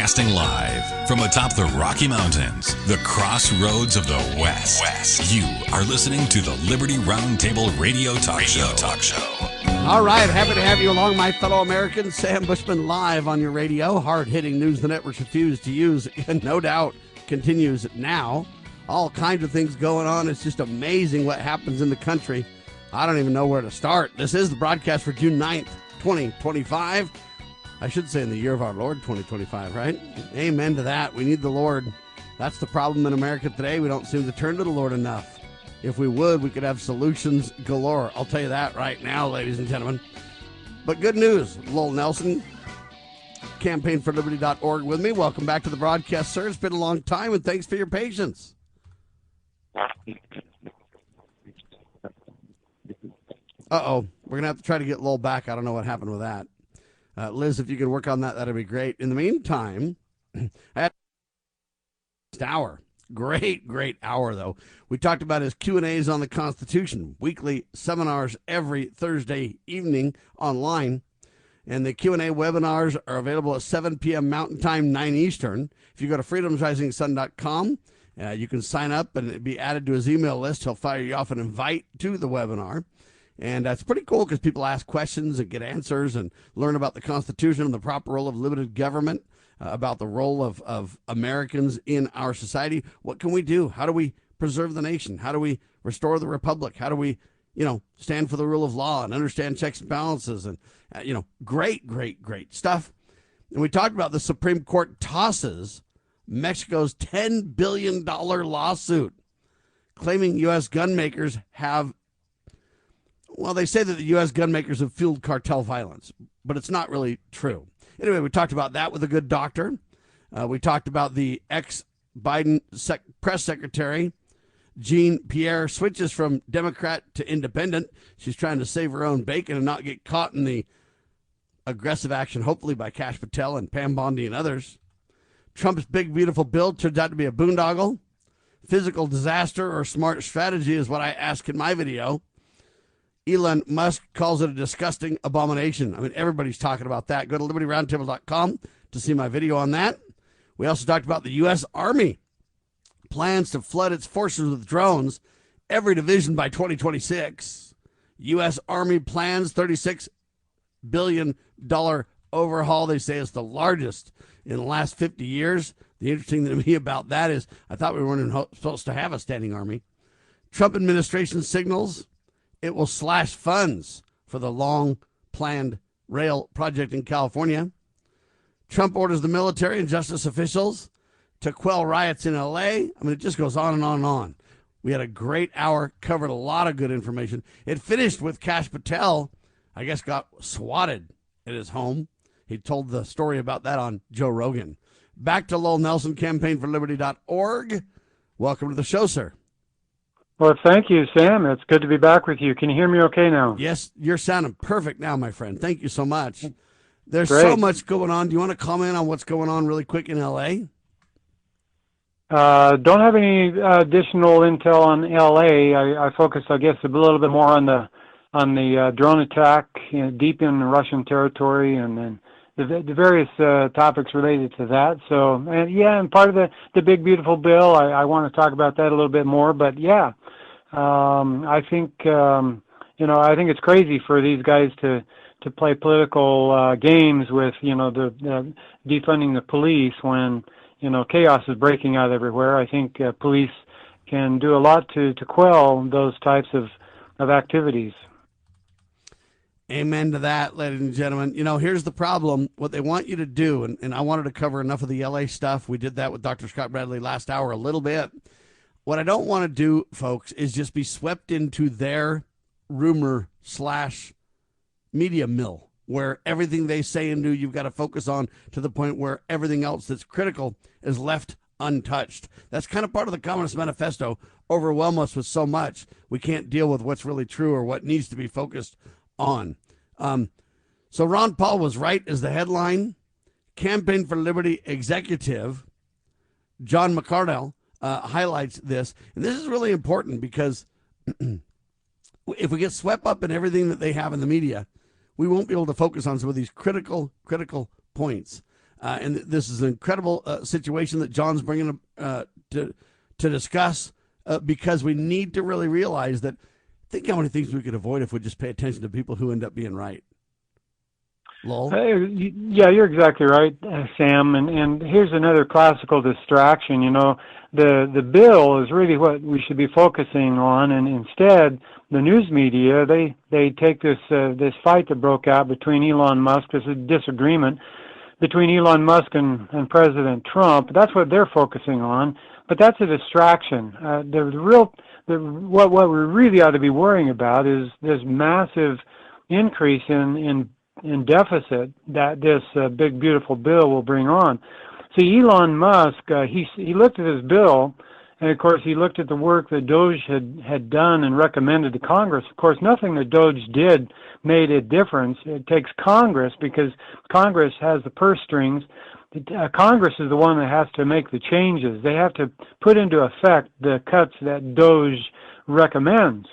Broadcasting live from atop the Rocky Mountains, the crossroads of the West. You are listening to the Liberty Roundtable Radio Talk Show. All right, happy to have you along, my fellow Americans. Sam Bushman live on your radio. Hard-hitting news the networks refuse to use, and no doubt continues now. All kinds of things going on. It's just amazing what happens in the country. I don't even know where to start. This is the broadcast for June 9th, 2025. I should say in the year of our Lord, 2025, right? Amen to that. We need the Lord. That's the problem in America today. We don't seem to turn to the Lord enough. If we would, we could have solutions galore. I'll tell you that right now, ladies and gentlemen. But good news, Lowell Nelson, campaignforliberty.org with me. Welcome back to the broadcast, sir. It's been a long time, and thanks for your patience. Uh-oh. We're going to have to try to get Lowell back. I don't know what happened with that. Liz, if you could work on that, that'd be great. In the meantime, I had an hour. Great hour, though. We talked about his Q&As on the Constitution, weekly seminars every Thursday evening online. And the Q&A webinars are available at 7 p.m. Mountain Time, 9 Eastern. If you go to freedomsrisingsun.com, you can sign up and be added to his email list. He'll fire you off an invite to the webinar. And that's pretty cool because people ask questions and get answers and learn about the Constitution and the proper role of limited government, about the role of Americans in our society. What can we do? How do we preserve the nation? How do we restore the republic? How do we, stand for the rule of law and understand checks and balances? And, great stuff. And we talked about the Supreme Court tosses Mexico's $10 billion lawsuit claiming U.S. gun makers have, well, they say that the U.S. gun makers have fueled cartel violence, but it's not really true. Anyway, we talked about that with a good doctor. We talked about the ex-Biden press secretary, Jean Pierre, switches from Democrat to independent. She's trying to save her own bacon and not get caught in the aggressive action, hopefully by Kash Patel and Pam Bondi and others. Trump's big, beautiful bill turns out to be a boondoggle. Physical disaster or smart strategy is what I ask in my video. Elon Musk calls it a disgusting abomination. I mean, everybody's talking about that. Go to libertyroundtable.com to see my video on that. We also talked about the U.S. Army plans to flood its forces with drones, every division by 2026. U.S. Army plans $36 billion overhaul. They say it's the largest in the last 50 years. The interesting thing to me about that is I thought we weren't supposed to have a standing army. Trump administration signals it will slash funds for the long-planned rail project in California. Trump orders the military and justice officials to quell riots in L.A. I mean, it just goes on and on and on. We had a great hour, covered a lot of good information. It finished with Kash Patel, I guess, got swatted at his home. He told the story about that on Joe Rogan. Back to Lowell Nelson, campaignforliberty.org. Welcome to the show, sir. Well, thank you, Sam. It's good to be back with you. Can you hear me okay now? Yes, you're sounding perfect now, my friend. Thank you so much. There's Great. so much going on. Do you want to comment on what's going on really quick in L.A.? Don't have any additional intel on L.A. I focus, I guess, a little bit more on the drone attack deep in Russian territory and then the various topics related to that. So, and part of the big, beautiful bill, I want to talk about that a little bit more. But, yeah, I think, I think it's crazy for these guys to play political games with, the defunding the police when, chaos is breaking out everywhere. I think police can do a lot to quell those types of activities. Amen to that, ladies and gentlemen. Here's the problem. What they want you to do, and I wanted to cover enough of the L.A. stuff. We did that with Dr. Scott Bradley last hour a little bit. What I don't want to do, folks, is just be swept into their rumor/media mill, where everything they say and do, you've got to focus on to the point where everything else that's critical is left untouched. That's kind of part of the Communist Manifesto. Overwhelm us with so much, we can't deal with what's really true or what needs to be focused on. So Ron Paul was right is the headline. Campaign for Liberty executive John McCardell highlights this. And this is really important because if we get swept up in everything that they have in the media, we won't be able to focus on some of these critical points. And this is an incredible situation that John's bringing to discuss because we need to really realize that. Think how many things we could avoid if we just pay attention to people who end up being right. Lowell? Yeah, you're exactly right, Sam. And here's another classical distraction. The bill is really what we should be focusing on, and instead, the news media they take this fight that broke out between Elon Musk, this disagreement between Elon Musk and President Trump. That's what they're focusing on, but that's a distraction. What we really ought to be worrying about is this massive increase in deficit that this big beautiful bill will bring on. See, Elon Musk, he looked at his bill, and of course he looked at the work that DOGE had done and recommended to Congress. Of course, nothing that DOGE did made a difference. It takes Congress, because Congress has the purse strings. Congress is the one that has to make the changes. They have to put into effect the cuts that DOGE recommends.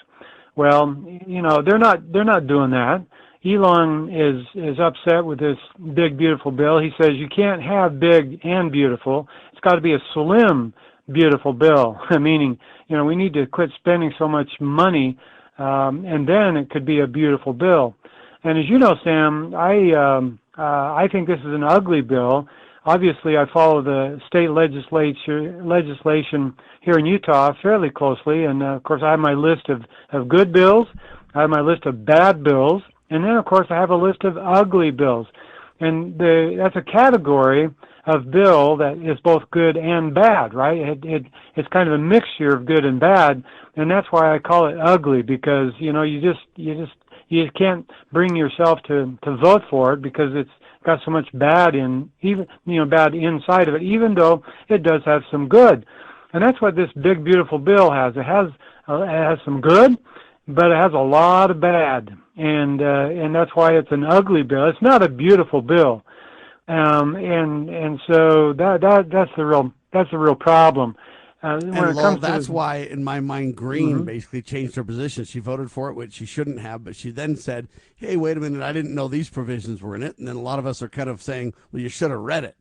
Well, they're not doing that. Elon is upset with this big beautiful bill. He says you can't have big and beautiful. It's got to be a slim beautiful bill. Meaning, we need to quit spending so much money, and then it could be a beautiful bill. And as you know, Sam, I think this is an ugly bill. Obviously, I follow the state legislation here in Utah fairly closely, and of course, I have my list of good bills. I have my list of bad bills. And then, of course, I have a list of ugly bills. And that's a category of bill that is both good and bad, right? It's kind of a mixture of good and bad, and that's why I call it ugly, because, you can't bring yourself to vote for it because it's got so much bad bad inside of it, even though it does have some good. And that's what this big, beautiful bill has. It has some good, but it has a lot of bad. And that's why it's an ugly bill. It's not a beautiful bill, and so that's the real problem. That's why, in my mind, Green basically changed her position. She voted for it, which she shouldn't have, but she then said, "Hey, wait a minute, I didn't know these provisions were in it." And then a lot of us are kind of saying, "Well, you should have read it."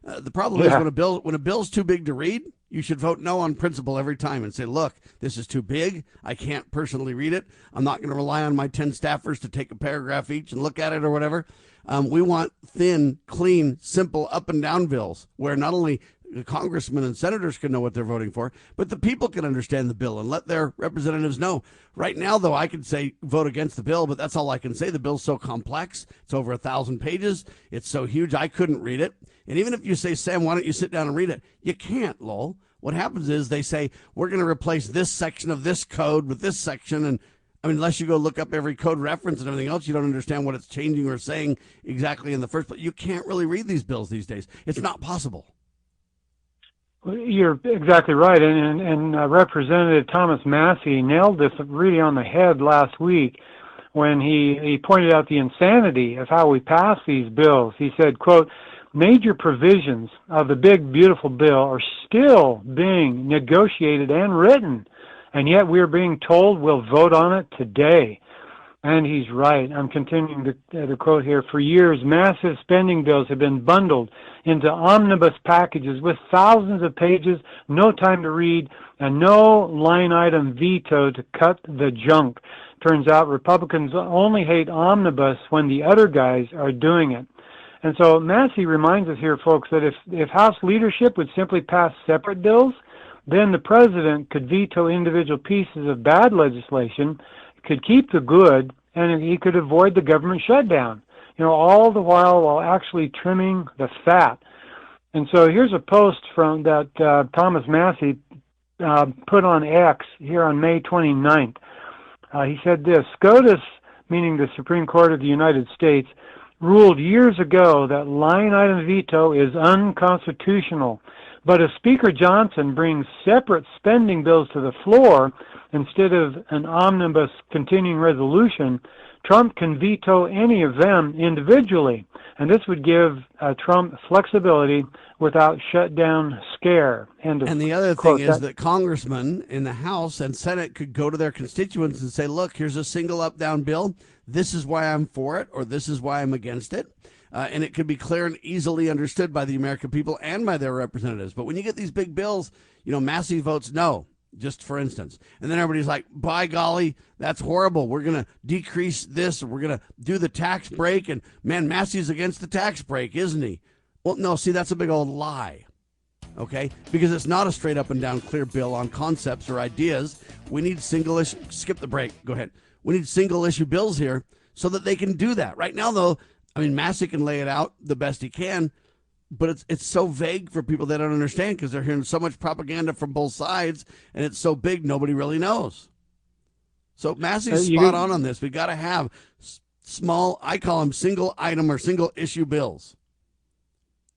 The problem is when a bill's too big to read, you should vote no on principle every time and say, look, this is too big. I can't personally read it. I'm not going to rely on my 10 staffers to take a paragraph each and look at it or whatever. We want thin, clean, simple up and down bills where not only the congressmen and senators can know what they're voting for, but the people can understand the bill and let their representatives know. Right now, though, I can say vote against the bill, but that's all I can say. The bill's so complex. It's over 1,000 pages. It's so huge, I couldn't read it. And even if you say, Sam, why don't you sit down and read it? You can't, Lowell. What happens is they say, we're going to replace this section of this code with this section. And unless you go look up every code reference and everything else, you don't understand what it's changing or saying exactly in the first place. You can't really read these bills these days. It's not possible. You're exactly right, and Representative Thomas Massie nailed this really on the head last week when he pointed out the insanity of how we pass these bills. He said, quote, major provisions of the big, beautiful bill are still being negotiated and written, and yet we're being told we'll vote on it today. And he's right. I'm continuing the quote here. For years, massive spending bills have been bundled into omnibus packages with thousands of pages, no time to read, and no line item veto to cut the junk. Turns out Republicans only hate omnibus when the other guys are doing it. And so Massie reminds us here, folks, that if House leadership would simply pass separate bills, then the president could veto individual pieces of bad legislation, could keep the good, and he could avoid the government shutdown, all the while actually trimming the fat. And so here's a post from that Thomas Massie put on X here on May 29th. He said this, SCOTUS, meaning the Supreme Court of the United States, ruled years ago that line item veto is unconstitutional. But if Speaker Johnson brings separate spending bills to the floor instead of an omnibus continuing resolution, Trump can veto any of them individually. And this would give Trump flexibility without shutdown scare. And the other thing is that congressmen in the House and Senate could go to their constituents and say, look, here's a single up-down bill. This is why I'm for it, or this is why I'm against it. and it could be clear and easily understood by the American people and by their representatives. But when you get these big bills, Massie votes no, just for instance. And then everybody's like, by golly, that's horrible. We're going to decrease this. We're going to do the tax break. And man, Massie's against the tax break, isn't he? Well, no, see, that's a big old lie. Okay, because it's not a straight up and down clear bill on concepts or ideas. We need single issue. Skip the break. Go ahead. We need single issue bills here so that they can do that. Right now, though, Massie can lay it out the best he can, but it's so vague for people that don't understand because they're hearing so much propaganda from both sides, and it's so big nobody really knows. So Massie's spot on this. We got to have small, I call them single item or single issue bills.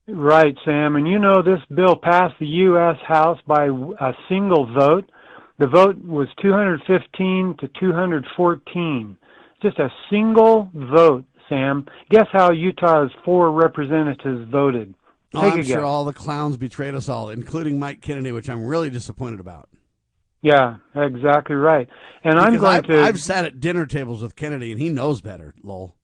Right, Sam. And this bill passed the U.S. House by a single vote. The vote was 215 to 214. Just a single vote, Sam. Guess how Utah's 4 representatives voted? I'm sure all the clowns betrayed us all, including Mike Kennedy, which I'm really disappointed about. Yeah, exactly right. And I've sat at dinner tables with Kennedy, and he knows better, Lowell.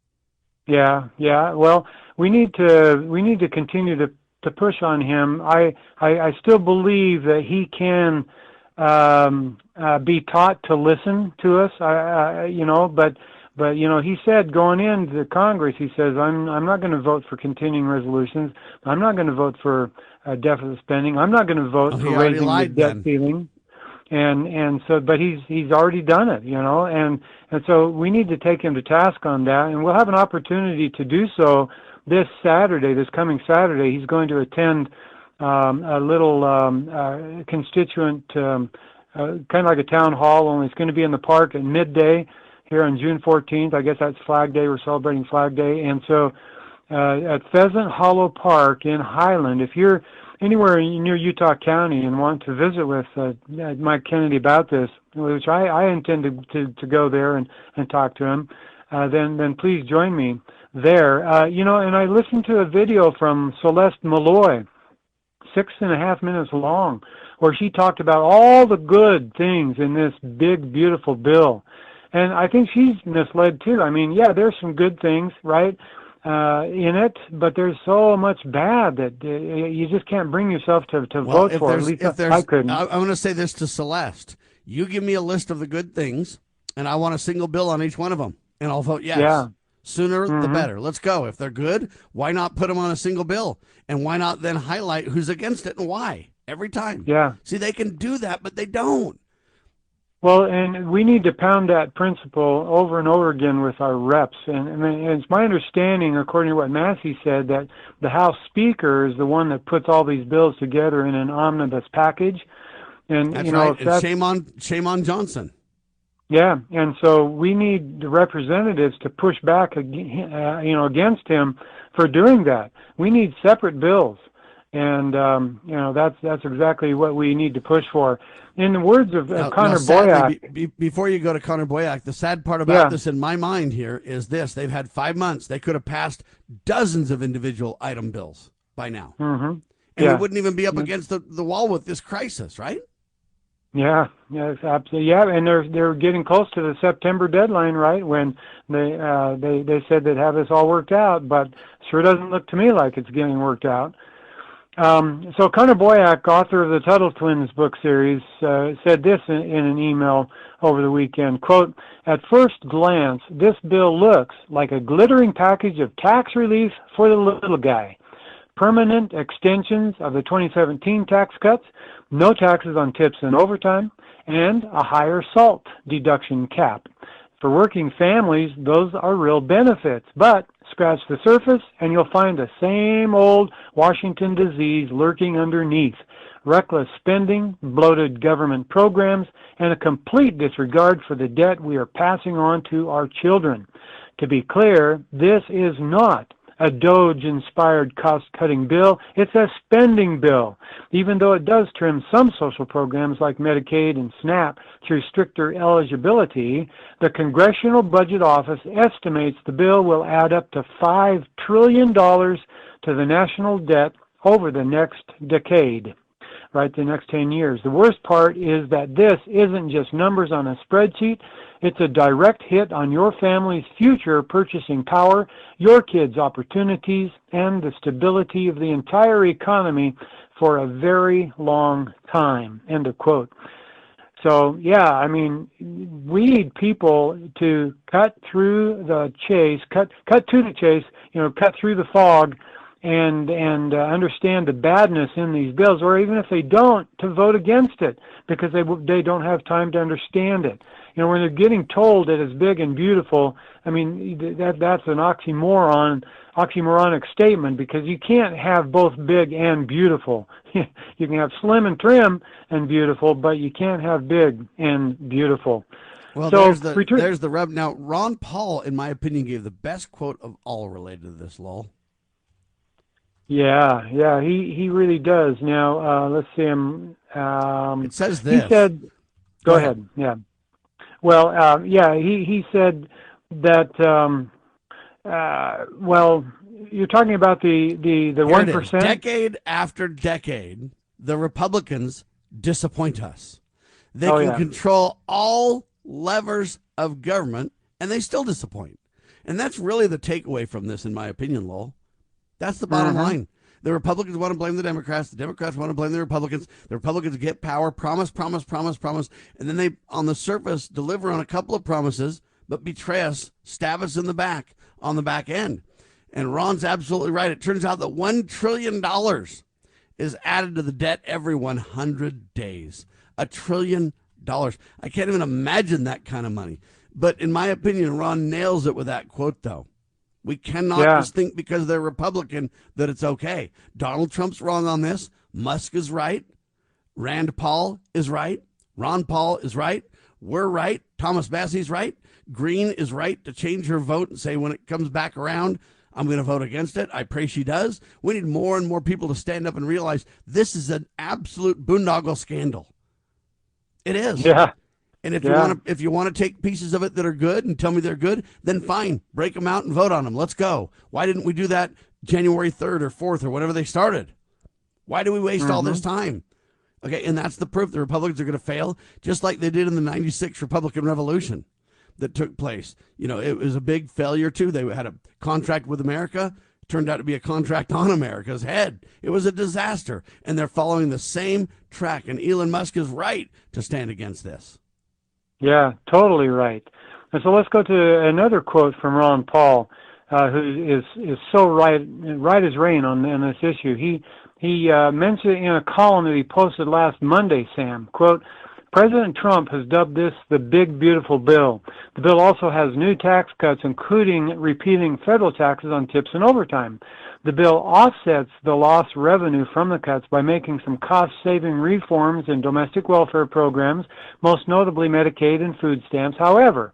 Yeah. Well, we need to continue to push on him. I still believe that he can be taught to listen to us. But he said going into Congress, he says, I'm not going to vote for continuing resolutions. I'm not going to vote for deficit spending. I'm not going to vote for raising the debt ceiling. And so, but he's already done it, and so we need to take him to task on that, and we'll have an opportunity to do so this coming Saturday. He's going to attend a little constituent, kind of like a town hall, only it's going to be in the park at midday here on June 14th. I guess that's Flag Day. We're celebrating Flag Day, and so at Pheasant Hollow Park in Highland, if you're anywhere near Utah County and want to visit with Mike Kennedy about this, which I intend to go there and talk to him, then please join me there. And I listened to a video from Celeste Malloy, 6.5 minutes long, where she talked about all the good things in this big, beautiful bill. And I think she's misled too. There's some good things, right? In it, but there's so much bad that you just can't bring yourself to vote for. At least I couldn't. I want to say this to Celeste. You give me a list of the good things, and I want a single bill on each one of them, and I'll vote yes. Yeah. Sooner the better. Let's go. If they're good, why not put them on a single bill? And why not then highlight who's against it and why every time? Yeah. See, they can do that, but they don't. Well, and we need to pound that principle over and over again with our reps. And it's my understanding, according to what Massie said, that the House Speaker is the one that puts all these bills together in an omnibus package. And that's right. And shame on Johnson. Yeah, and so we need the representatives to push back, against him for doing that. We need separate bills, and that's exactly what we need to push for. In the words of Connor Boyack. Before you go to Connor Boyack, the sad part about this in my mind here is this. They've had 5 months. They could have passed dozens of individual item bills by now. Mm-hmm. And we wouldn't even be up against the wall with this crisis, right? Yeah, yes, absolutely. Yeah, and they're getting close to the September deadline, right? When they said they'd have this all worked out, but sure doesn't look to me like it's getting worked out. So Connor Boyack, author of the Tuttle Twins book series, said this in an email over the weekend, quote, "At first glance, this bill looks like a glittering package of tax relief for the little guy. Permanent extensions of the 2017 tax cuts, no taxes on tips and overtime, and a higher SALT deduction cap. For working families, those are real benefits, but scratch the surface and you'll find the same old Washington disease lurking underneath. Reckless spending, bloated government programs, and a complete disregard for the debt we are passing on to our children. To be clear, this is not a DOGE-inspired cost-cutting bill. It's a spending bill, even though it does trim some social programs like Medicaid and SNAP through stricter eligibility. The Congressional Budget Office estimates the bill will add up to $5 trillion to the national debt over the next decade. right, the next 10 years. The worst part is that this isn't just numbers on a spreadsheet. It's a direct hit on your family's future purchasing power, your kids' opportunities, and the stability of the entire economy for a very long time, end of quote. So, yeah, I mean, we need people to cut through the chase, cut to the chase, cut through the fog and understand the badness in these bills, or even if they don't, to vote against it because they don't have time to understand it. When they're getting told that it's big and beautiful, I mean, that's an oxymoronic statement because you can't have both big and beautiful. You can have slim and trim and beautiful, but you can't have big and beautiful. Well, so there's the rub. Now, Ron Paul, in my opinion, gave the best quote of all related to this, Lowell. Yeah, he really does. Now, let's see him. It says this. He said, go ahead. Yeah. Well, he said that, you're talking about the 1%? Decade after decade, the Republicans disappoint us. They can control all levers of government, and they still disappoint. And that's really the takeaway from this, in my opinion, Lowell. That's the bottom line. The Republicans want to blame the Democrats. The Democrats want to blame the Republicans. The Republicans get power, promise, and then they, on the surface, deliver on a couple of promises, but betray us, stab us in the back, on the back end. And Ron's absolutely right. It turns out that $1 trillion is added to the debt every 100 days. $1 trillion. I can't even imagine that kind of money. But in my opinion, Ron nails it with that quote, though. We cannot just think because they're Republican that it's okay. Donald Trump's wrong on this. Musk is right. Rand Paul is right. Ron Paul is right. We're right. Thomas Massie's right. Green is right to change her vote and say when it comes back around, I'm going to vote against it. I pray she does. We need more and more people to stand up and realize this is an absolute boondoggle scandal. It is. Yeah. And if you want to take pieces of it that are good and tell me they're good, then fine, break them out and vote on them. Let's go. Why didn't we do that January 3rd or 4th or whatever they started? Why do we waste all this time? Okay, and that's the proof the Republicans are going to fail, just like they did in the 96 Republican Revolution that took place. It was a big failure, too. They had a contract with America. It turned out to be a contract on America's head. It was a disaster, and they're following the same track, and Elon Musk is right to stand against this. Yeah, totally right. And so let's go to another quote from Ron Paul, who is so right as rain on this issue. He mentioned in a column that he posted last Monday, Sam, quote, President Trump has dubbed this the big, beautiful bill. The bill also has new tax cuts, including repealing federal taxes on tips and overtime. The bill offsets the lost revenue from the cuts by making some cost-saving reforms in domestic welfare programs, most notably Medicaid and food stamps. However,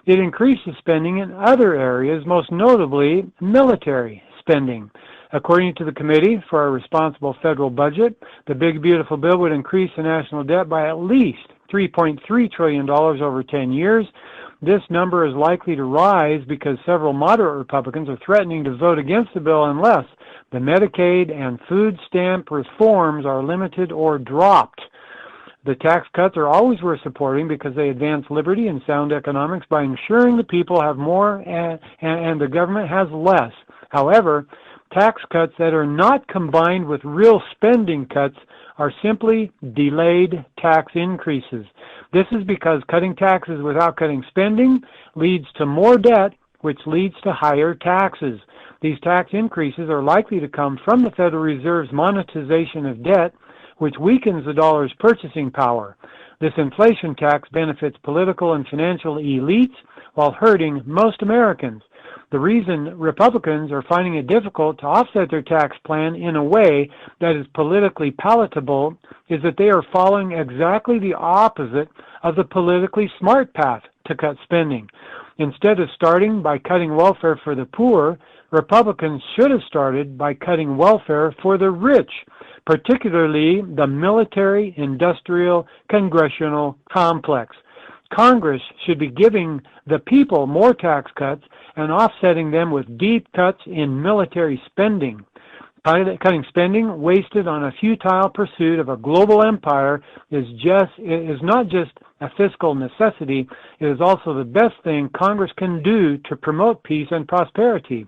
it increases spending in other areas, most notably military spending. According to the Committee for a Responsible Federal Budget, the big, beautiful bill would increase the national debt by at least $3.3 trillion over 10 years. This number is likely to rise because several moderate Republicans are threatening to vote against the bill unless the Medicaid and food stamp reforms are limited or dropped. The tax cuts are always worth supporting because they advance liberty and sound economics by ensuring the people have more and the government has less. However, tax cuts that are not combined with real spending cuts are simply delayed tax increases. This is because cutting taxes without cutting spending leads to more debt, which leads to higher taxes. These tax increases are likely to come from the Federal Reserve's monetization of debt, which weakens the dollar's purchasing power. This inflation tax benefits political and financial elites while hurting most Americans. The reason Republicans are finding it difficult to offset their tax plan in a way that is politically palatable is that they are following exactly the opposite of the politically smart path to cut spending. Instead of starting by cutting welfare for the poor, Republicans should have started by cutting welfare for the rich, particularly the military, industrial, congressional complex. Congress should be giving the people more tax cuts and offsetting them with deep cuts in military spending. Cutting spending wasted on a futile pursuit of a global empire is not just a fiscal necessity, it is also the best thing Congress can do to promote peace and prosperity.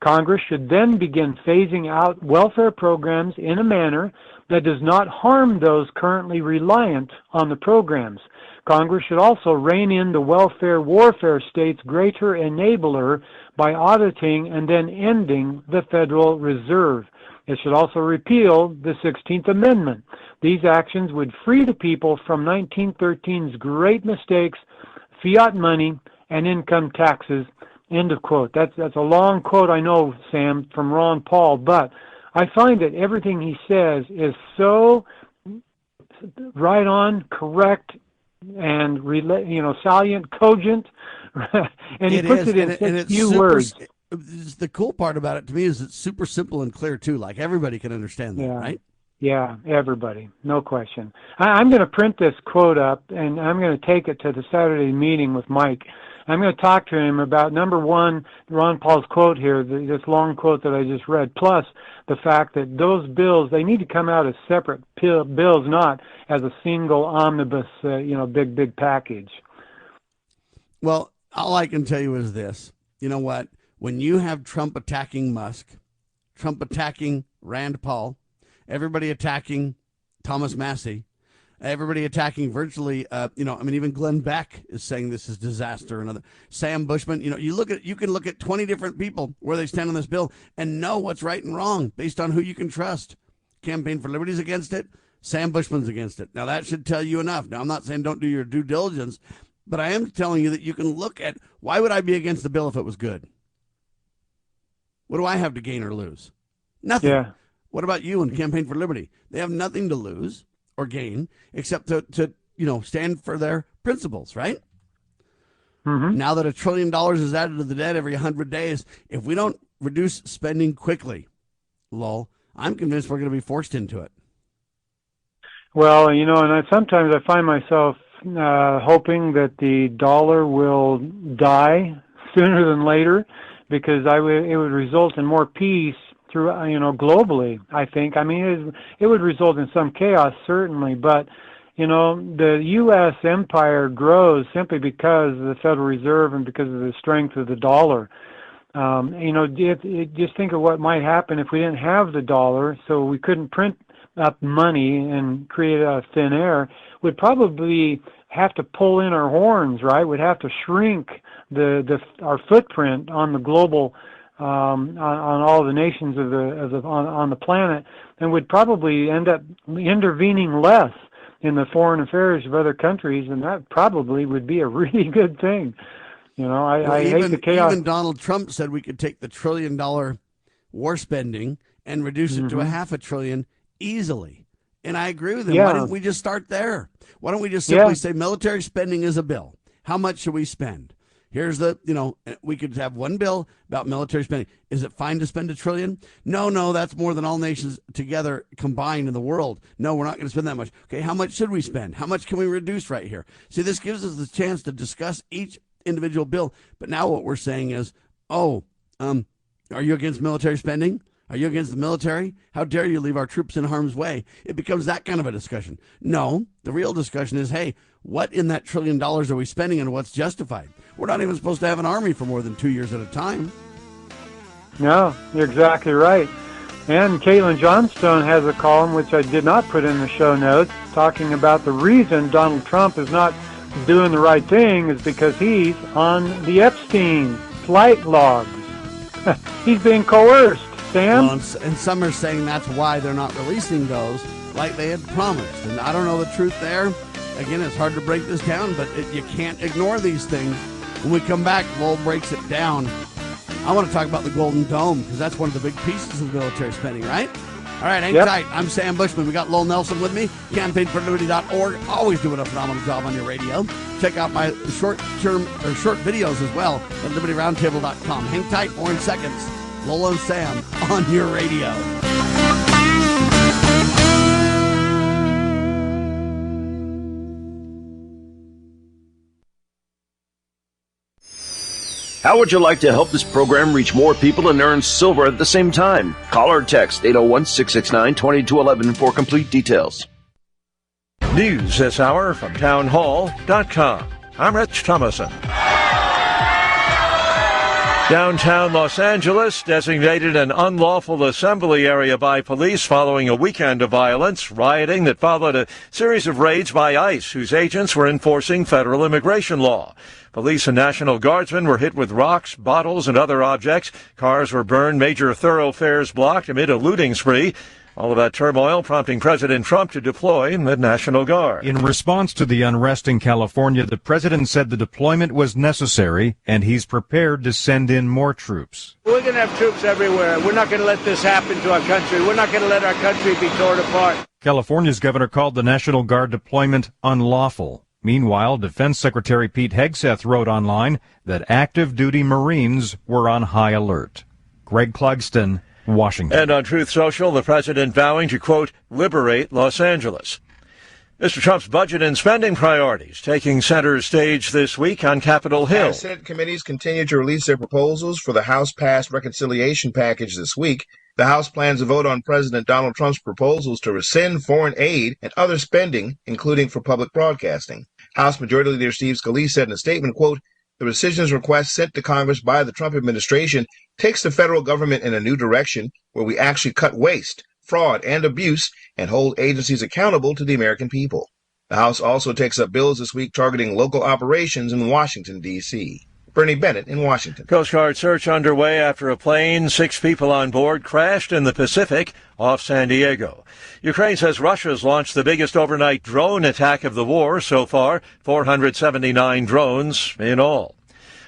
Congress should then begin phasing out welfare programs in a manner that does not harm those currently reliant on the programs. Congress should also rein in the welfare warfare state's greater enabler by auditing and then ending the Federal Reserve. It should also repeal the 16th Amendment. These actions would free the people from 1913's great mistakes, fiat money, and income taxes. End of quote. That's a long quote, I know, Sam, from Ron Paul, but I find that everything he says is so right on, correct, and salient, cogent, and he puts it in such few words. The cool part about it to me is it's super simple and clear too. Like everybody can understand that, right? Yeah, everybody, no question. I'm going to print this quote up, and I'm going to take it to the Saturday meeting with Mike. I'm going to talk to him about, number one, Ron Paul's quote here, this long quote that I just read, plus the fact that those bills, they need to come out as separate bills, not as a single omnibus, big package. Well, all I can tell you is this. You know what? When you have Trump attacking Musk, Trump attacking Rand Paul, everybody attacking Thomas Massie, everybody attacking virtually, even Glenn Beck is saying this is disaster. Another Sam Bushman, you can look at 20 different people where they stand on this bill and know what's right and wrong based on who you can trust. Campaign for Liberty's against it. Sam Bushman's against it. Now that should tell you enough. Now I'm not saying don't do your due diligence, but I am telling you that you can look at why would I be against the bill if it was good? What do I have to gain or lose? Nothing. Yeah. What about you and Campaign for Liberty? They have nothing to lose or gain except to stand for their principles, right? Mm-hmm. Now that $1 trillion is added to the debt every 100 days, if we don't reduce spending quickly, Lowell, I'm convinced we're going to be forced into it. Well, and sometimes I find myself hoping that the dollar will die sooner than later, because it would result in more peace through, globally, I think. I mean, it would result in some chaos, certainly, but, the U.S. empire grows simply because of the Federal Reserve and because of the strength of the dollar. Just think of what might happen if we didn't have the dollar, so we couldn't print up money and create a thin air. We'd probably have to pull in our horns, right? We'd have to shrink our footprint on the global, on all the nations on the planet, and would probably end up intervening less in the foreign affairs of other countries, and that probably would be a really good thing. I hate the chaos. Even Donald Trump said we could take the $1 trillion war spending and reduce it to $500 billion easily. And I agree with him. Yeah. Why don't we just start there? Why don't we just simply say military spending is a bill? How much should we spend? Here's we could have one bill about military spending. Is it fine to spend $1 trillion? No, that's more than all nations together combined in the world. No, we're not going to spend that much. Okay, how much should we spend? How much can we reduce right here? See, this gives us the chance to discuss each individual bill. But now what we're saying is, are you against military spending? Are you against the military? How dare you leave our troops in harm's way? It becomes that kind of a discussion. No, the real discussion is, hey, what in that $1 trillion are we spending and what's justified? We're not even supposed to have an army for more than 2 years at a time. No, you're exactly right. And Caitlin Johnstone has a column, which I did not put in the show notes, talking about the reason Donald Trump is not doing the right thing is because he's on the Epstein flight logs. He's being coerced. Sam? Well, and some are saying that's why they're not releasing those like they had promised. And I don't know the truth there. Again, it's hard to break this down, but you can't ignore these things. When we come back, Lowell breaks it down. I want to talk about the Golden Dome because that's one of the big pieces of military spending, right? All right, hang tight. I'm Sam Bushman. We got Lowell Nelson with me, campaignforliberty.org. Always doing a phenomenal job on your radio. Check out my short videos as well at libertyroundtable.com. Hang tight, more in seconds. Lowell and Sam on your radio. How would you like to help this program reach more people and earn silver at the same time? Call or text 801-669-2211 for complete details. News this hour from townhall.com. I'm Rich Thomason. Downtown Los Angeles designated an unlawful assembly area by police following a weekend of violence, rioting that followed a series of raids by ICE, whose agents were enforcing federal immigration law. Police and National Guardsmen were hit with rocks, bottles, and other objects. Cars were burned, major thoroughfares blocked amid a looting spree. All of that turmoil prompting President Trump to deploy the National Guard. In response to the unrest in California, the president said the deployment was necessary, and he's prepared to send in more troops. We're going to have troops everywhere. We're not going to let this happen to our country. We're not going to let our country be torn apart. California's governor called the National Guard deployment unlawful. Meanwhile, Defense Secretary Pete Hegseth wrote online that active duty Marines were on high alert. Greg Clugston, Washington. And on Truth Social, the president vowing to, quote, liberate Los Angeles. Mr. Trump's budget and spending priorities taking center stage this week on Capitol Hill. Senate committees continue to release their proposals for the House-passed reconciliation package this week. The House plans to vote on President Donald Trump's proposals to rescind foreign aid and other spending, including for public broadcasting. House Majority Leader Steve Scalise said in a statement, quote, the rescission request sent to Congress by the Trump administration takes the federal government in a new direction where we actually cut waste, fraud, and abuse and hold agencies accountable to the American people. The House also takes up bills this week targeting local operations in Washington, D.C. Bernie Bennett in Washington. Coast Guard search underway after a plane, 6 people on board, crashed in the Pacific off San Diego. Ukraine says Russia's launched the biggest overnight drone attack of the war so far, 479 drones in all.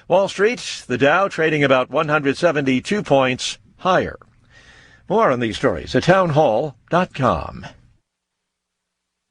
Wall Street, the Dow trading about 172 points higher. More on these stories at townhall.com.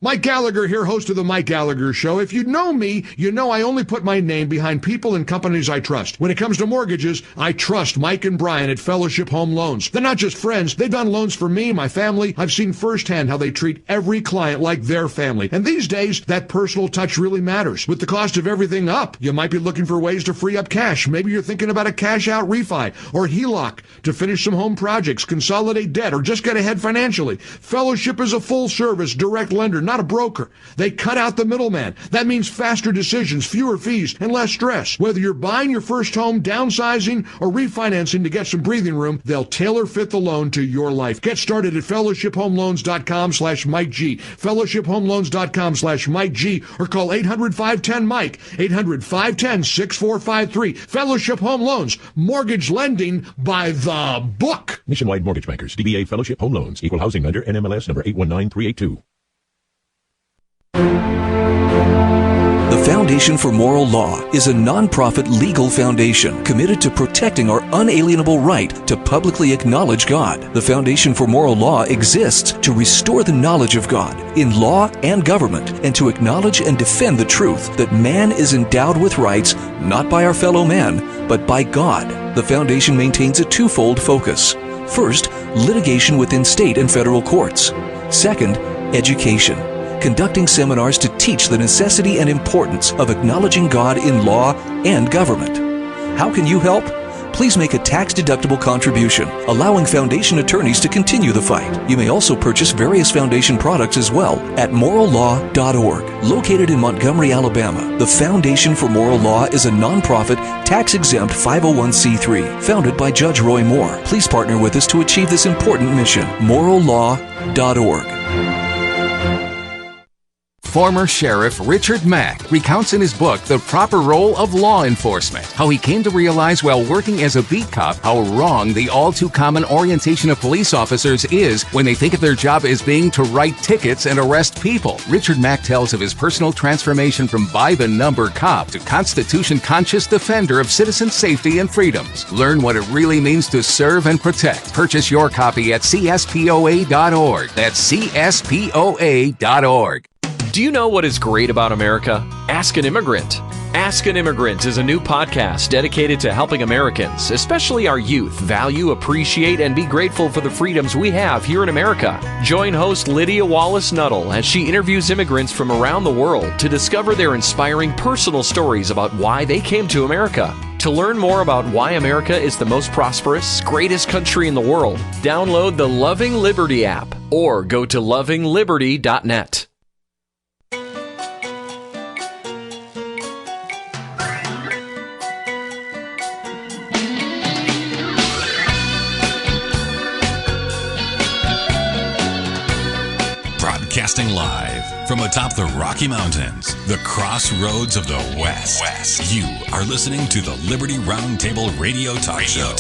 Mike Gallagher here, host of The Mike Gallagher Show. If you know me, you know I only put my name behind people and companies I trust. When it comes to mortgages, I trust Mike and Brian at Fellowship Home Loans. They're not just friends. They've done loans for me, my family. I've seen firsthand how they treat every client like their family. And these days, that personal touch really matters. With the cost of everything up, you might be looking for ways to free up cash. Maybe you're thinking about a cash-out refi or HELOC to finish some home projects, consolidate debt, or just get ahead financially. Fellowship is a full-service, direct lender, not a broker. They cut out the middleman. That means faster decisions, fewer fees, and less stress. Whether you're buying your first home, downsizing, or refinancing to get some breathing room, they'll tailor fit the loan to your life. Get started at fellowshiphomeloans.com/Mike G. fellowshiphomeloans.com/Mike G, or call 800-510-MIKE, 800-510-6453. Fellowship Home Loans, mortgage lending by the book. Nationwide Mortgage Bankers, DBA Fellowship Home Loans, Equal Housing Lender, NMLS number 819382. The Foundation for Moral Law is a nonprofit legal foundation committed to protecting our unalienable right to publicly acknowledge God. The Foundation for Moral Law exists to restore the knowledge of God in law and government and to acknowledge and defend the truth that man is endowed with rights not by our fellow man, but by God. The Foundation maintains a twofold focus. First, litigation within state and federal courts. Second, education, conducting seminars to teach the necessity and importance of acknowledging God in law and government. How can you help? Please make a tax-deductible contribution, allowing Foundation attorneys to continue the fight. You may also purchase various Foundation products as well at morallaw.org. Located in Montgomery, Alabama, the Foundation for Moral Law is a nonprofit, tax-exempt 501c3 founded by Judge Roy Moore. Please partner with us to achieve this important mission. morallaw.org. Former Sheriff Richard Mack recounts in his book The Proper Role of Law Enforcement, how he came to realize while working as a beat cop how wrong the all-too-common orientation of police officers is when they think of their job as being to write tickets and arrest people. Richard Mack tells of his personal transformation from by-the-number cop to Constitution-conscious defender of citizen safety and freedoms. Learn what it really means to serve and protect. Purchase your copy at CSPOA.org. That's CSPOA.org. Do you know what is great about America? Ask an Immigrant. Ask an Immigrant is a new podcast dedicated to helping Americans, especially our youth, value, appreciate, and be grateful for the freedoms we have here in America. Join host Lydia Wallace-Nuttall as she interviews immigrants from around the world to discover their inspiring personal stories about why they came to America. To learn more about why America is the most prosperous, greatest country in the world, download the Loving Liberty app or go to lovingliberty.net. Broadcasting live from atop the Rocky Mountains, the crossroads of the West. You are listening to the Liberty Roundtable Radio Talk Show.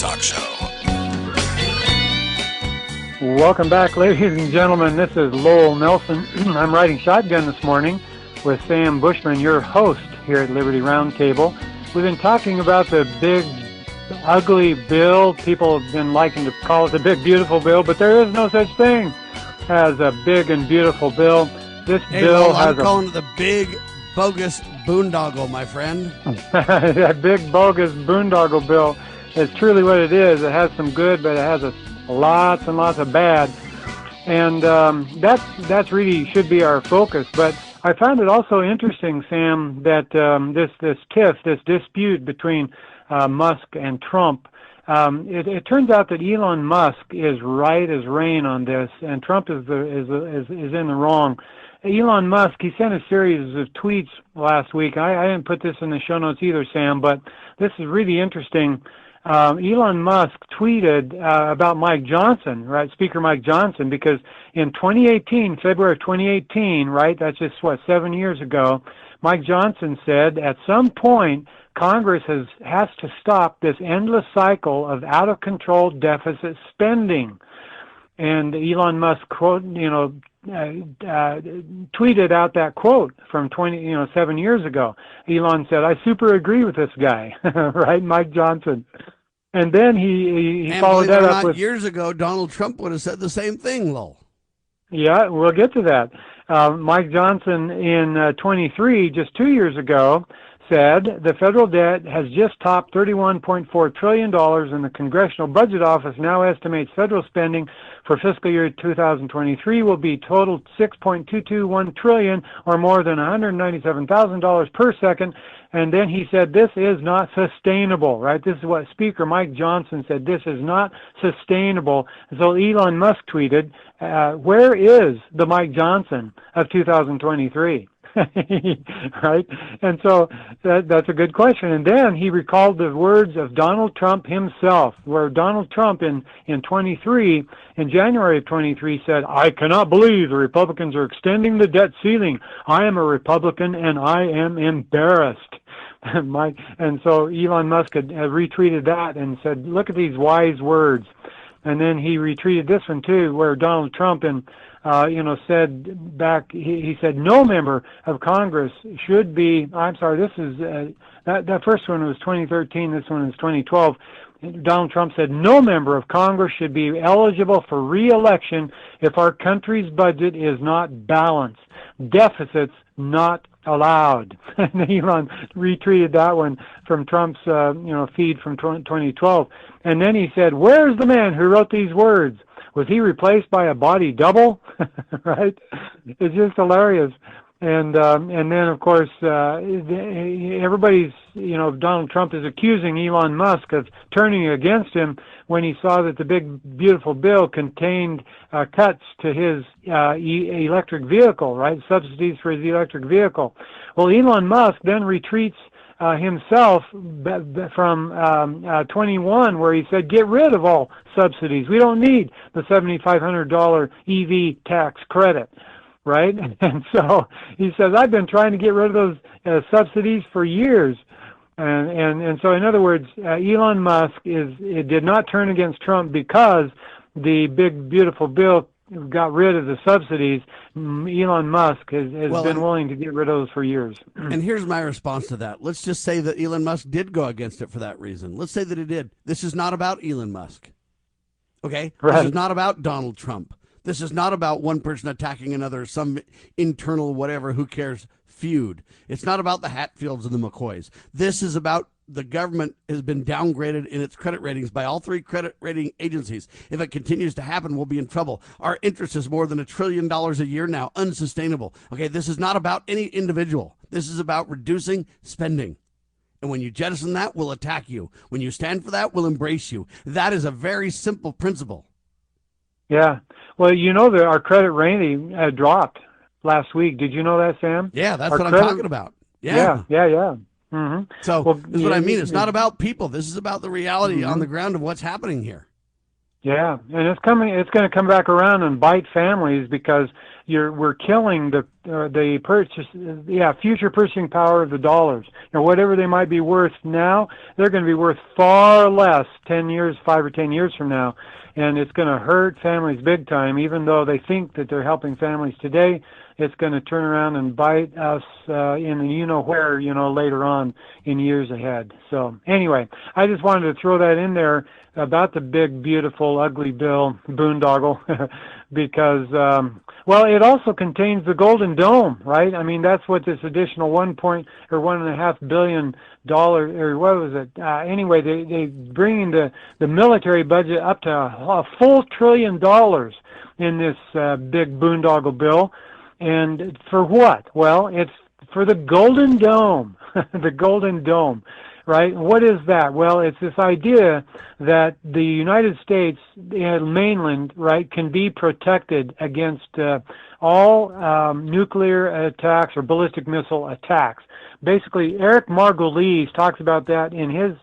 Welcome back, ladies and gentlemen. This is Lowell Nelson. I'm riding shotgun this morning with Sam Bushman, your host here at Liberty Roundtable. We've been talking about the big, ugly bill. People have been liking to call it the big, beautiful bill, but there is no such thing as a big and beautiful bill. This bill has I'm calling it the big, bogus boondoggle, my friend. That big, bogus boondoggle bill is truly what it is. It has some good, but it has lots and lots of bad. And that's really should be our focus. But I found it also interesting, Sam, that this tiff, this dispute between Musk and Trump, it turns out that Elon Musk is right as rain on this, and Trump is in the wrong. Elon Musk, he sent a series of tweets last week. I didn't put this in the show notes either, Sam, but this is really interesting. Elon Musk tweeted about Mike Johnson, right, Speaker Mike Johnson, because in 2018, February of 2018, right, that's just, 7 years ago, Mike Johnson said, at some point, Congress has to stop this endless cycle of out-of-control deficit spending. And Elon Musk tweeted out that quote from 7 years ago. Elon said, "I super agree with this guy," right, Mike Johnson. And then he followed that up with years ago. Donald Trump would have said the same thing, Lowell. Yeah, we'll get to that. Mike Johnson in 23, just 2 years ago, said the federal debt has just topped $31.4 trillion, and the Congressional Budget Office now estimates federal spending for fiscal year 2023 will be total $6.221 trillion, or more than $197,000 per second. And then he said, this is not sustainable, right? This is what Speaker Mike Johnson said. This is not sustainable. So Elon Musk tweeted, where is the Mike Johnson of 2023? Right? And so that's a good question. And then he recalled the words of Donald Trump himself, where Donald Trump in January of 23 said, "I cannot believe the Republicans are extending the debt ceiling. I am a Republican and I am embarrassed." And so Elon Musk had retweeted that and said, look at these wise words. And then he retweeted this one too, where Donald Trump said back, he said, no member of Congress should be, I'm sorry, this is, that first one was 2013, this one is 2012. Donald Trump said, no member of Congress should be eligible for re-election if our country's budget is not balanced. Deficits not allowed. And Elon retweeted that one from Trump's, feed from 2012. And then he said, where's the man who wrote these words? Was he replaced by a body double? Right? It's just hilarious. And then, of course, everybody's, Donald Trump is accusing Elon Musk of turning against him when he saw that the big, beautiful bill contained cuts to his electric vehicle, right? Subsidies for his electric vehicle. Well, Elon Musk then retreats himself from 21, where he said, get rid of all subsidies. We don't need the $7,500 EV tax credit. Right? And so he says, I've been trying to get rid of those subsidies for years. And so, in other words, Elon Musk did not turn against Trump because the big, beautiful bill got rid of the subsidies. Elon Musk has been willing to get rid of those for years. And here's my response to that. Let's just say that Elon Musk did go against it for that reason. Let's say that he did. This is not about Elon Musk. Okay? Right. This is not about Donald Trump. This is not about one person attacking another, some internal whatever, who cares, feud. It's not about the Hatfields and the McCoys. This is about the government has been downgraded in its credit ratings by all three credit rating agencies. If it continues to happen, we'll be in trouble. Our interest is more than $1 trillion a year now, unsustainable. Okay, this is not about any individual. This is about reducing spending. And when you jettison that, we'll attack you. When you stand for that, we'll embrace you. That is a very simple principle. Yeah. Well, you know that our credit rating dropped last week. Did you know that, Sam? Yeah, that's what I'm talking about. Yeah. Mm-hmm. So this is what I mean. It's not about people. This is about the reality on the ground of what's happening here. Yeah, and it's going to come back around and bite families because we're killing the future purchasing power of the dollars. Whatever they might be worth now, they're going to be worth far less 5 or 10 years from now, and it's going to hurt families big time. Even though they think that they're helping families today, it's going to turn around and bite us in the where later on in years ahead. So anyway, I just wanted to throw that in there about the big, beautiful, ugly bill, boondoggle, because, it also contains the Golden Dome, right? I mean, that's what this additional $1.5 billion, or what was it? Anyway, they bringing the military budget up to a full $1 trillion in this big boondoggle bill. And for what? Well, it's for the Golden Dome, the Golden Dome. Right? What is that? Well, it's this idea that the United States mainland, right, can be protected against all nuclear attacks or ballistic missile attacks. Basically, Eric Margolis talks about that in his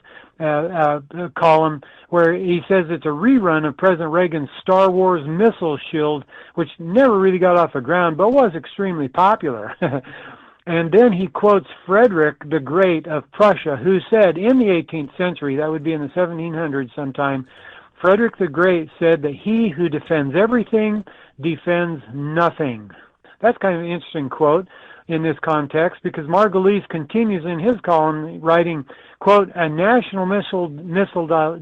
column, where he says it's a rerun of President Reagan's Star Wars missile shield, which never really got off the ground, but was extremely popular. And then he quotes Frederick the Great of Prussia, who said in the 18th century, that would be in the 1700s sometime, Frederick the Great said that he who defends everything defends nothing. That's kind of an interesting quote in this context, because Margolis continues in his column writing, quote, a national missile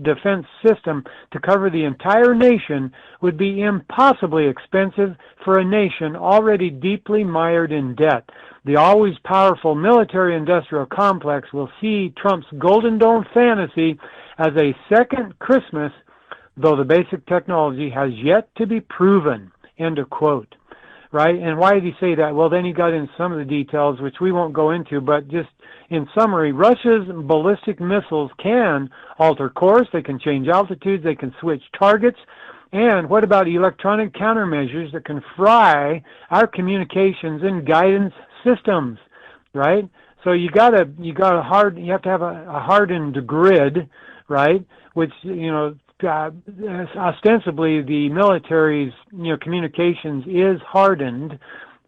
defense system to cover the entire nation would be impossibly expensive for a nation already deeply mired in debt. The always powerful military-industrial complex will see Trump's Golden Dome fantasy as a second Christmas, though the basic technology has yet to be proven, end of quote. Right? And why did he say that? Well, then he got into some of the details, which we won't go into, but just in summary, Russia's ballistic missiles can alter course, they can change altitudes, they can switch targets, and what about electronic countermeasures that can fry our communications and guidance systems, right? So you have to have a hardened grid, right? Which, ostensibly the military's, communications is hardened.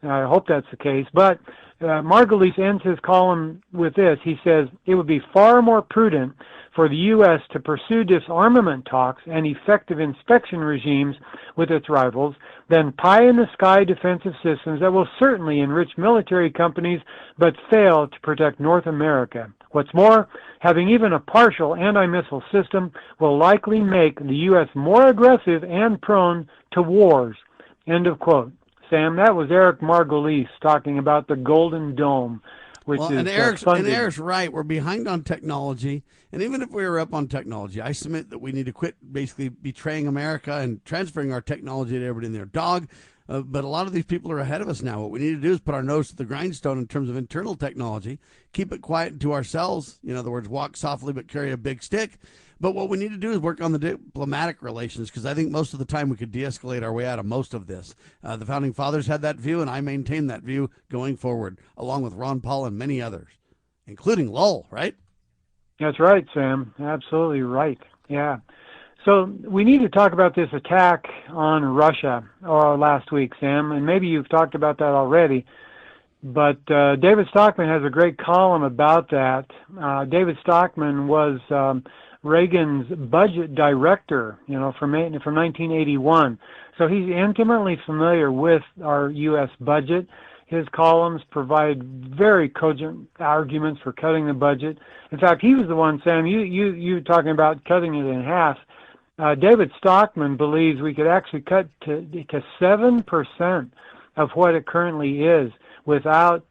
I hope that's the case. But Margolis ends his column with this. He says, it would be far more prudent for the U.S. to pursue disarmament talks and effective inspection regimes with its rivals than pie-in-the-sky defensive systems that will certainly enrich military companies but fail to protect North America. What's more, having even a partial anti-missile system will likely make the U.S. more aggressive and prone to wars. End of quote. Sam, that was Eric Margolis talking about the Golden Dome, which is Eric's right. We're behind on technology. And even if we were up on technology, I submit that we need to quit basically betraying America and transferring our technology to everybody and their dog. But a lot of these people are ahead of us now. What we need to do is put our nose to the grindstone in terms of internal technology, keep it quiet to ourselves. In other words, walk softly but carry a big stick. But what we need to do is work on the diplomatic relations, because I think most of the time we could de-escalate our way out of most of this. The Founding Fathers had that view, and I maintain that view going forward, along with Ron Paul and many others, including Lowell, right? That's right, Sam. Absolutely right. Yeah. So we need to talk about this attack on Russia last week, Sam, and maybe you've talked about that already. But David Stockman has a great column about that. David Stockman was Reagan's budget director, from 1981. So he's intimately familiar with our U.S. budget. His columns provide very cogent arguments for cutting the budget. In fact, he was the one, Sam, you talking about cutting it in half. David Stockman believes we could actually cut to 7% of what it currently is without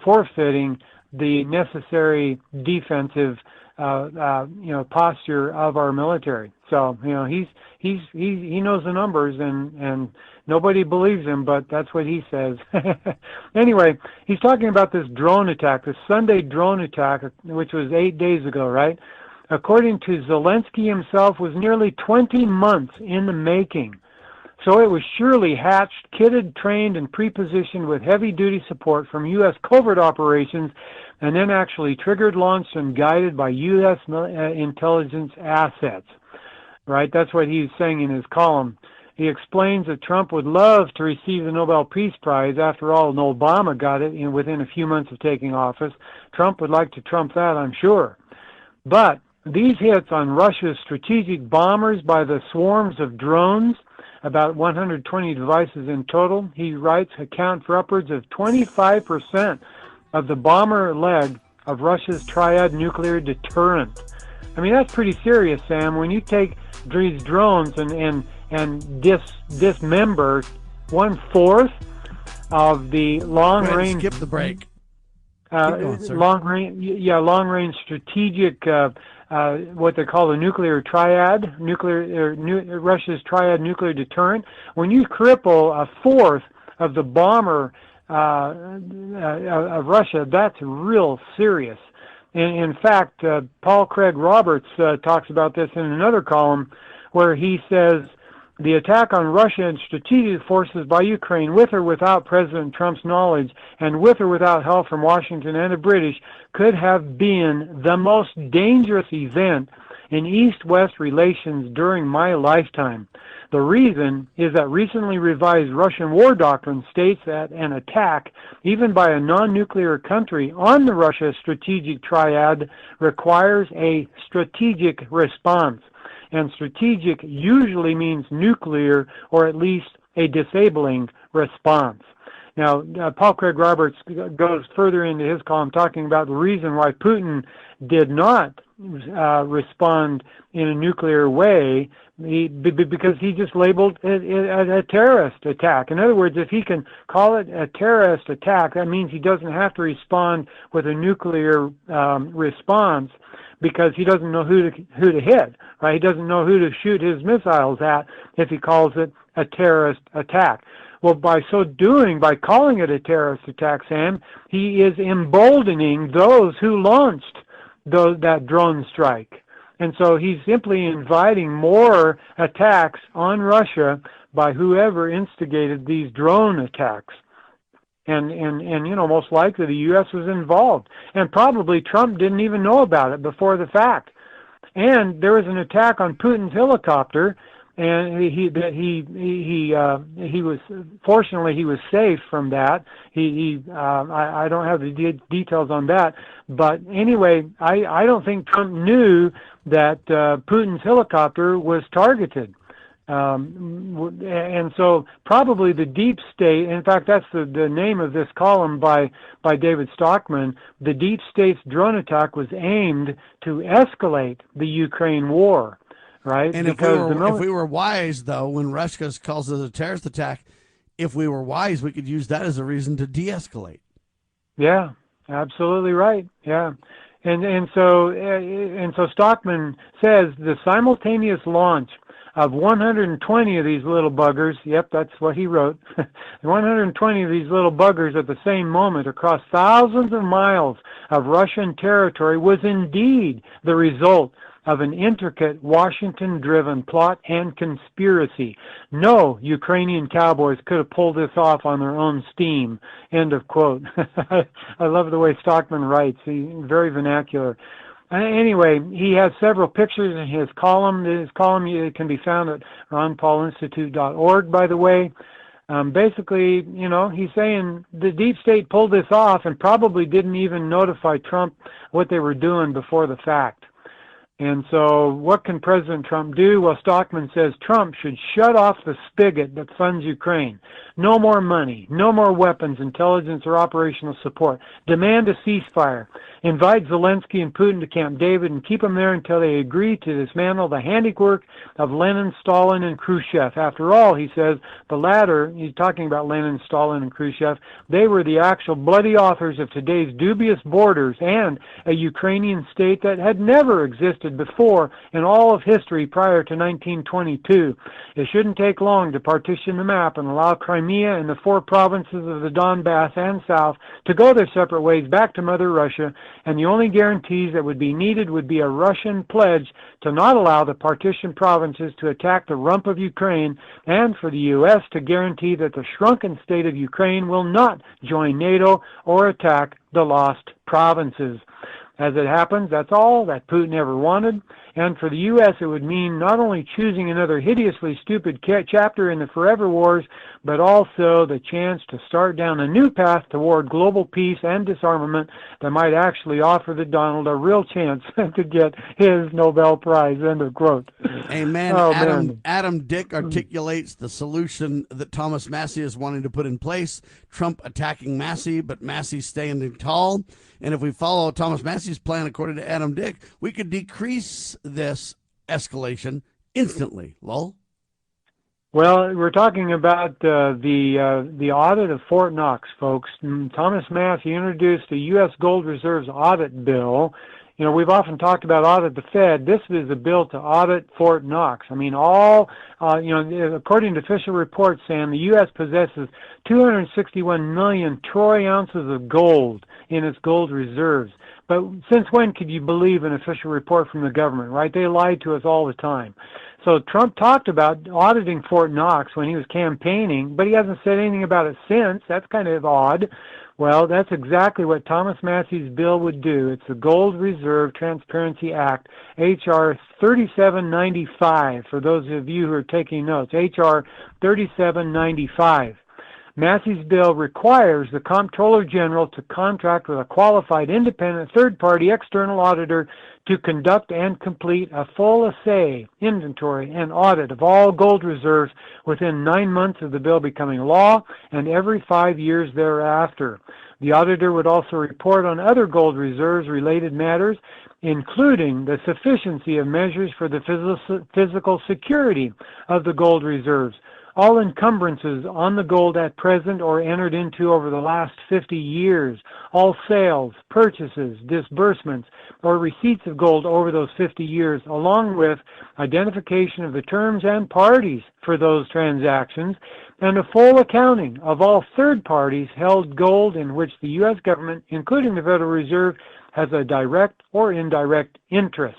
forfeiting the necessary defensive posture of our military. So he knows the numbers, and nobody believes him, but that's what he says. Anyway, he's talking about this drone attack, this Sunday drone attack, which was 8 days ago, right? According to Zelensky himself, was nearly 20 months in the making. So it was surely hatched, kitted, trained, and pre-positioned with heavy-duty support from U.S. covert operations, and then actually triggered, launched, and guided by U.S. intelligence assets. Right? That's what he's saying in his column. He explains that Trump would love to receive the Nobel Peace Prize. After all, Obama got it within a few months of taking office. Trump would like to trump that, I'm sure. But these hits on Russia's strategic bombers by the swarms of drones, about 120 devices in total, he writes, account for upwards of 25% of the bomber leg of Russia's triad nuclear deterrent. I mean, that's pretty serious, Sam. When you take these drones and dismember 1/4 of the long range. Skip the break. Long range strategic. What they call the nuclear triad, Russia's triad nuclear deterrent. When you cripple 1/4 of the bomber of Russia, that's real serious. In fact, Paul Craig Roberts talks about this in another column where he says the attack on Russia and strategic forces by Ukraine, with or without President Trump's knowledge and with or without help from Washington and the British, could have been the most dangerous event in East-West relations during my lifetime. The reason is that recently revised Russian war doctrine states that an attack, even by a non-nuclear country, on the Russia strategic triad requires a strategic response. And strategic usually means nuclear or at least a disabling response. Now, Paul Craig Roberts goes further into his column talking about the reason why Putin did not respond in a nuclear way, because he just labeled it a terrorist attack. In other words, if he can call it a terrorist attack, that means he doesn't have to respond with a nuclear response, because he doesn't know who to hit, right? He doesn't know who to shoot his missiles at if he calls it a terrorist attack. Well, by so doing, by calling it a terrorist attack, Sam, he is emboldening those who launched that drone strike. And so he's simply inviting more attacks on Russia by whoever instigated these drone attacks. And most likely the U.S. was involved. And probably Trump didn't even know about it before the fact. And there was an attack on Putin's helicopter, and he was, fortunately he was safe from that. I don't have the details on that, but anyway, I don't think Trump knew that Putin's helicopter was targeted. And so probably the deep state, in fact, that's the name of this column by David Stockman, the deep state's drone attack was aimed to escalate the Ukraine war, right? And because if we were wise, though, when Russia calls it a terrorist attack, if we were wise, we could use that as a reason to de-escalate. Yeah, absolutely right. Yeah. And so Stockman says the simultaneous launch of 120 of these little buggers, yep, that's what he wrote, 120 of these little buggers at the same moment across thousands of miles of Russian territory was indeed the result of an intricate Washington-driven plot and conspiracy. No Ukrainian cowboys could have pulled this off on their own steam, end of quote. I love the way Stockman writes. He's very vernacular. Anyway, he has several pictures in his column. His column can be found at ronpaulinstitute.org, by the way. Basically, he's saying the deep state pulled this off and probably didn't even notify Trump what they were doing before the fact. And so what can President Trump do? Well, Stockman says Trump should shut off the spigot that funds Ukraine. No more money, no more weapons, intelligence, or operational support. Demand a ceasefire. Invite Zelensky and Putin to Camp David and keep them there until they agree to dismantle the handiwork of Lenin, Stalin, and Khrushchev. After all, he says, the latter, he's talking about Lenin, Stalin, and Khrushchev, they were the actual bloody authors of today's dubious borders and a Ukrainian state that had never existed before in all of history prior to 1922. It shouldn't take long to partition the map and allow Crimea and the 4 provinces of the Donbass and South to go their separate ways back to Mother Russia, and the only guarantees that would be needed would be a Russian pledge to not allow the partitioned provinces to attack the rump of Ukraine, and for the U.S. to guarantee that the shrunken state of Ukraine will not join NATO or attack the lost provinces. As it happens, that's all that Putin ever wanted, and for the U.S. it would mean not only choosing another hideously stupid chapter in the forever wars, but also the chance to start down a new path toward global peace and disarmament that might actually offer the Donald a real chance to get his Nobel Prize, end of quote. Amen. Oh, Adam Dick articulates the solution that Thomas Massie is wanting to put in place. Trump attacking Massie, but Massie standing tall. And if we follow Thomas Massie's plan, according to Adam Dick, we could decrease this escalation instantly. Lowell? Well, we're talking about the audit of Fort Knox, folks. Thomas Massie introduced the U.S. Gold Reserves audit bill. You know, we've often talked about audit the Fed. This is a bill to audit Fort Knox. I mean, according to official reports, Sam, the U.S. possesses 261 million troy ounces of gold in its gold reserves. But since when could you believe an official report from the government, right? They lied to us all the time. So Trump talked about auditing Fort Knox when he was campaigning, but he hasn't said anything about it since. That's kind of odd. Well, that's exactly what Thomas Massie's bill would do. It's the Gold Reserve Transparency Act, H.R. 3795, for those of you who are taking notes, H.R. 3795. Massie's bill requires the Comptroller General to contract with a qualified independent third-party external auditor to conduct and complete a full assay, inventory, and audit of all gold reserves within 9 months of the bill becoming law and every 5 years thereafter. The auditor would also report on other gold reserves related matters, including the sufficiency of measures for the physical security of the gold reserves, all encumbrances on the gold at present or entered into over the last 50 years, all sales, purchases, disbursements, or receipts of gold over those 50 years, along with identification of the terms and parties for those transactions, and a full accounting of all third parties held gold in which the U.S. government, including the Federal Reserve, has a direct or indirect interest.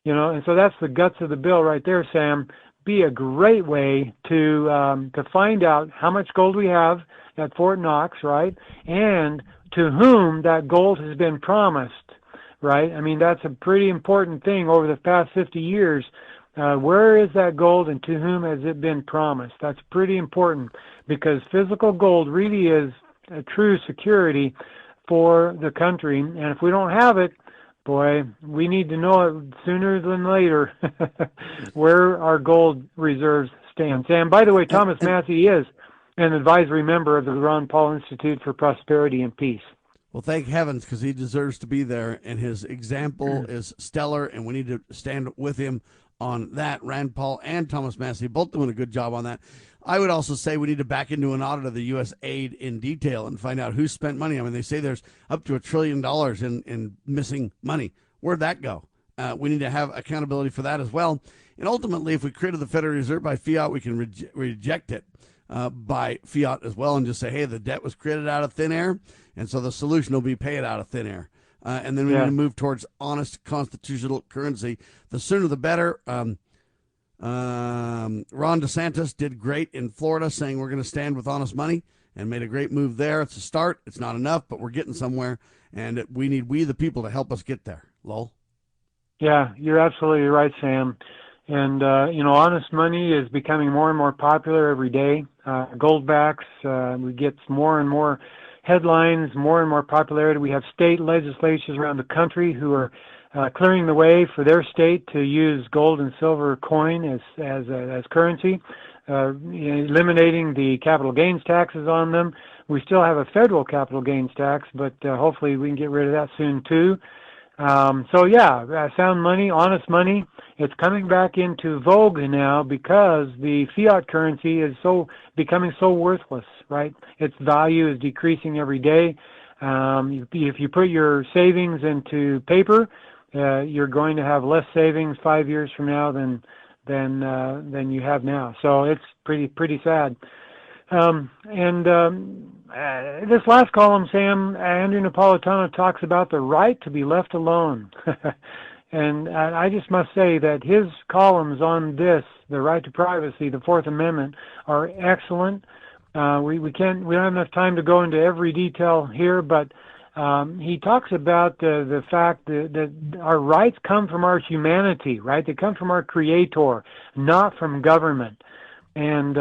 You know, and so that's the guts of the bill right there, Sam. Be a great way to find out how much gold we have at Fort Knox, right, and to whom that gold has been promised, right? I mean, that's a pretty important thing over the past 50 years. Where is that gold and to whom has it been promised? That's pretty important because physical gold really is a true security for the country, and if we don't have it, boy, we need to know it sooner than later where our gold reserves stand. Sam, by the way, Thomas Massie is an advisory member of the Ron Paul Institute for Prosperity and Peace. Well, thank heavens, because he deserves to be there, and his example is stellar, and we need to stand with him on that. Rand Paul and Thomas Massie both doing a good job on that. I would also say we need to back into an audit of the U.S. aid in detail and find out who spent money. I mean, they say there's up to $1 trillion in missing money. Where'd that go? We need to have accountability for that as well. And ultimately, if we created the Federal Reserve by fiat, we can reject it by fiat as well and just say, hey, the debt was created out of thin air, and so the solution will be pay it out of thin air. And then we need to move towards honest constitutional currency. The sooner the better. Ron DeSantis did great in Florida, saying we're going to stand with honest money, and made a great move there. It's a start. It's not enough, but we're getting somewhere, and we need the people to help us get there. Lowell? Yeah, you're absolutely right, Sam. And, honest money is becoming more and more popular every day. Goldbacks, we get more and more headlines, more and more popularity. We have state legislatures around the country who are clearing the way for their state to use gold and silver coin as currency, eliminating the capital gains taxes on them. We still have a federal capital gains tax, but hopefully we can get rid of that soon too. So yeah, sound money, honest money, it's coming back into vogue now because the fiat currency is becoming so worthless, right? Its value is decreasing every day. If you put your savings into paper, you're going to have less savings 5 years from now than you have now. So it's pretty sad. This last column, Sam, Andrew Napolitano talks about the right to be left alone. And I just must say that his columns on this, the right to privacy, the Fourth Amendment, are excellent. We don't have enough time to go into every detail here, but he talks about the fact that our rights come from our humanity, right? They come from our Creator, not from government. And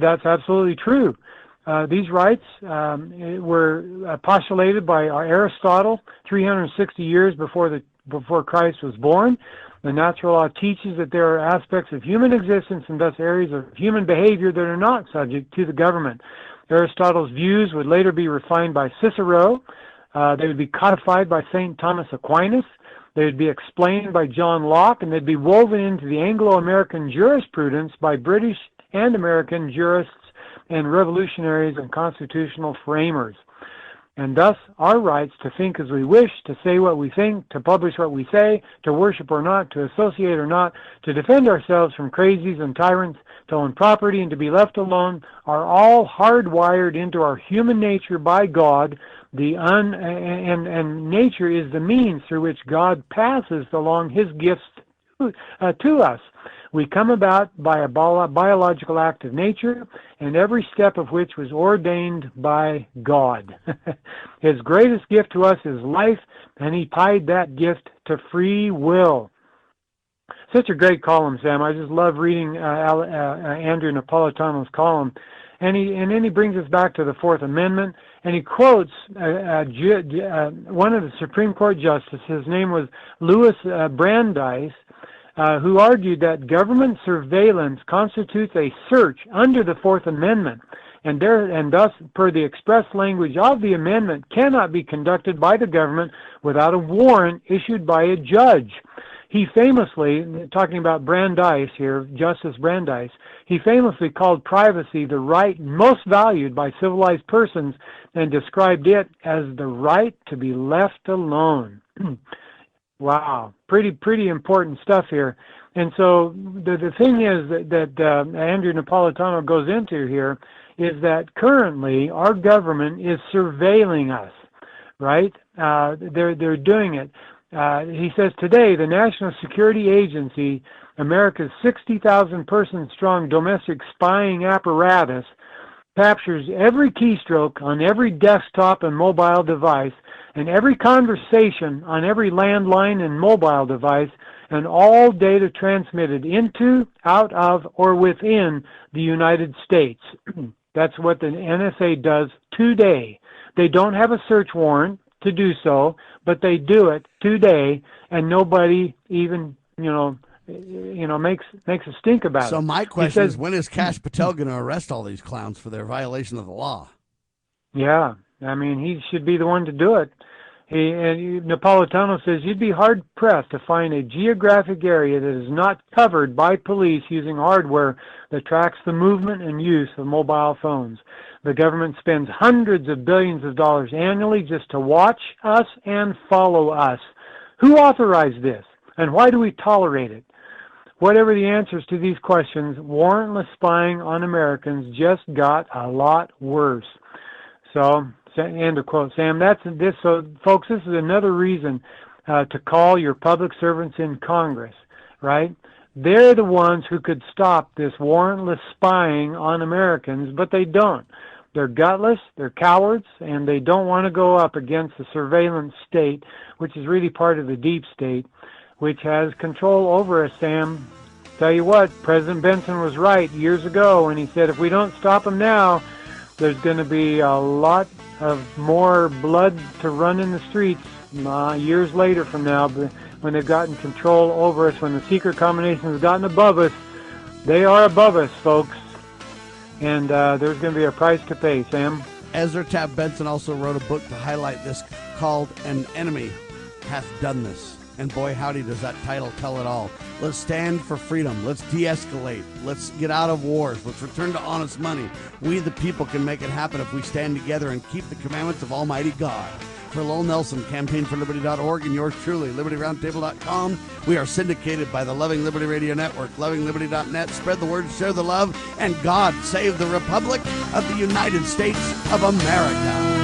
that's absolutely true. These rights were postulated by Aristotle 360 years before Christ was born. The natural law teaches that there are aspects of human existence and thus areas of human behavior that are not subject to the government. Aristotle's views would later be refined by Cicero. They would be codified by St. Thomas Aquinas. They would be explained by John Locke, and they'd be woven into the Anglo-American jurisprudence by British and American jurists and revolutionaries and constitutional framers. And thus, our rights to think as we wish, to say what we think, to publish what we say, to worship or not, to associate or not, to defend ourselves from crazies and tyrants, to own property and to be left alone, are all hardwired into our human nature by God. And nature is the means through which God passes along His gifts to us. We come about by a biological act of nature, and every step of which was ordained by God. His greatest gift to us is life, and He tied that gift to free will. Such a great column, Sam. I just love reading Andrew Napolitano's column. And then he brings us back to the Fourth Amendment, and he quotes one of the Supreme Court justices. His name was Louis Brandeis, who argued that government surveillance constitutes a search under the Fourth Amendment, and thus, per the express language of the amendment, cannot be conducted by the government without a warrant issued by a judge. He famously, talking about Brandeis here, Justice Brandeis, he famously called privacy the right most valued by civilized persons and described it as the right to be left alone. Wow, pretty important stuff here. And so the thing is that Andrew Napolitano goes into here is that currently our government is surveilling us, right? They're doing it. He says today the National Security Agency, America's 60,000 person strong domestic spying apparatus, captures every keystroke on every desktop and mobile device, and every conversation on every landline and mobile device, and all data transmitted into, out of, or within the United States. That's what the NSA does today. They don't have a search warrant to do so, but they do it today, and nobody even, makes a stink about it. So my question is, when is Kash Patel going to arrest all these clowns for their violation of the law? Yeah, I mean, he should be the one to do it. Napolitano says you'd be hard-pressed to find a geographic area that is not covered by police using hardware that tracks the movement and use of mobile phones. The government spends hundreds of billions of dollars annually just to watch us and follow us. Who authorized this, and why do we tolerate it? Whatever the answers to these questions, warrantless spying on Americans just got a lot worse. So, end of quote, Sam. So, folks, this is another reason to call your public servants in Congress, right? They're the ones who could stop this warrantless spying on Americans, but they don't. They're gutless, they're cowards, and they don't want to go up against the surveillance state, which is really part of the deep state, which has control over us, Sam. Tell you what, President Benson was right years ago when he said if we don't stop them now, there's going to be a lot of more blood to run in the streets years later from now, when they've gotten control over us, when the secret combinations have gotten above us. They are above us, folks, and there's going to be a price to pay, Sam. Ezra Tabb Benson also wrote a book to highlight this called An Enemy Hath Done This. And boy, howdy, does that title tell it all. Let's stand for freedom. Let's de-escalate. Let's get out of wars. Let's return to honest money. We, the people, can make it happen if we stand together and keep the commandments of Almighty God. For Lowell Nelson, campaignforliberty.org, and yours truly, libertyroundtable.com. We are syndicated by the Loving Liberty Radio Network, lovingliberty.net. Spread the word, share the love, and God save the Republic of the United States of America.